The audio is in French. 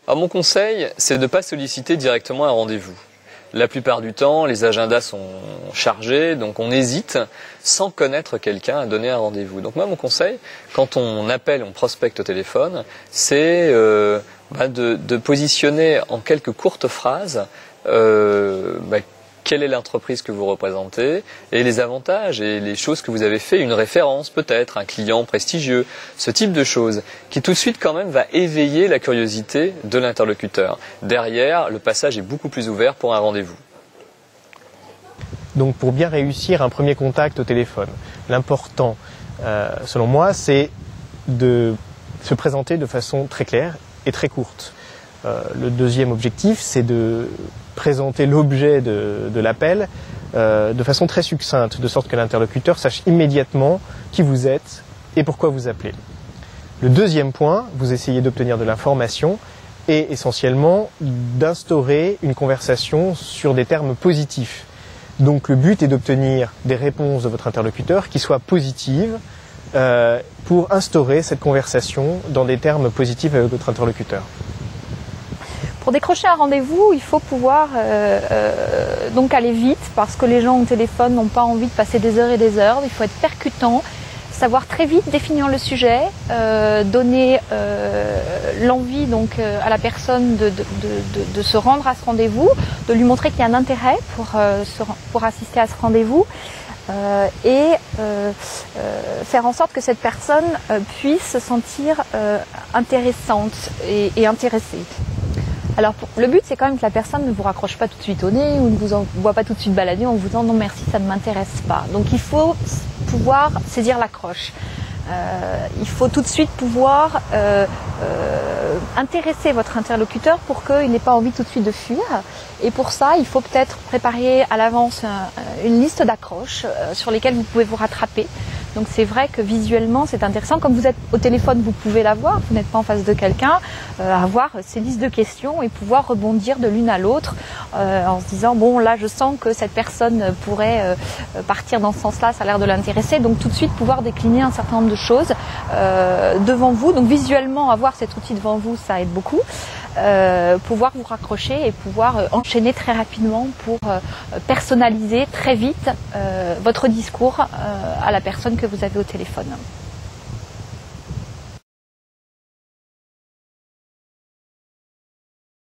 Alors mon conseil, c'est de ne pas solliciter directement un rendez-vous. La plupart du temps, les agendas sont chargés, donc on hésite sans connaître quelqu'un à donner un rendez-vous. Donc moi, mon conseil, quand on appelle, on prospecte au téléphone, c'est de positionner en quelques courtes phrases quelle est l'entreprise que vous représentez et les avantages et les choses que vous avez fait, une référence peut-être, un client prestigieux, ce type de choses qui tout de suite quand même va éveiller la curiosité de l'interlocuteur. Derrière, le passage est beaucoup plus ouvert pour un rendez-vous. Donc pour bien réussir un premier contact au téléphone, l'important, selon moi, c'est de se présenter de façon très claire et très courte. Le deuxième objectif, c'est de présenter l'objet de l'appel de façon très succincte, de sorte que l'interlocuteur sache immédiatement qui vous êtes et pourquoi vous appelez. Le deuxième point, vous essayez d'obtenir de l'information et essentiellement d'instaurer une conversation sur des termes positifs. Donc le but est d'obtenir des réponses de votre interlocuteur qui soient positives pour instaurer cette conversation dans des termes positifs avec votre interlocuteur. Pour décrocher un rendez-vous, il faut pouvoir donc aller vite parce que les gens au téléphone n'ont pas envie de passer des heures et des heures. Il faut être percutant, savoir très vite définir le sujet, donner l'envie donc à la personne de se rendre à ce rendez-vous, de lui montrer qu'il y a un intérêt pour assister à ce rendez-vous. Et faire en sorte que cette personne puisse se sentir intéressante et intéressée. Alors le but c'est quand même que la personne ne vous raccroche pas tout de suite au nez ou ne vous envoie pas tout de suite balader en vous disant non merci ça ne m'intéresse pas. Donc il faut pouvoir saisir l'accroche. Il faut tout de suite pouvoir intéresser votre interlocuteur pour qu'il n'ait pas envie tout de suite de fuir. Et pour ça, il faut peut-être préparer à l'avance une liste d'accroches sur lesquelles vous pouvez vous rattraper. Donc c'est vrai que visuellement c'est intéressant. Comme vous êtes au téléphone, vous pouvez la voir, vous n'êtes pas en face de quelqu'un, avoir ces listes de questions et pouvoir rebondir de l'une à l'autre en se disant bon là je sens que cette personne pourrait partir dans ce sens-là, ça a l'air de l'intéresser. Donc tout de suite pouvoir décliner un certain nombre de choses devant vous. Donc visuellement avoir cet outil devant vous, ça aide beaucoup. Pouvoir vous raccrocher et pouvoir enchaîner très rapidement pour personnaliser très vite votre discours à la personne que vous avez au téléphone.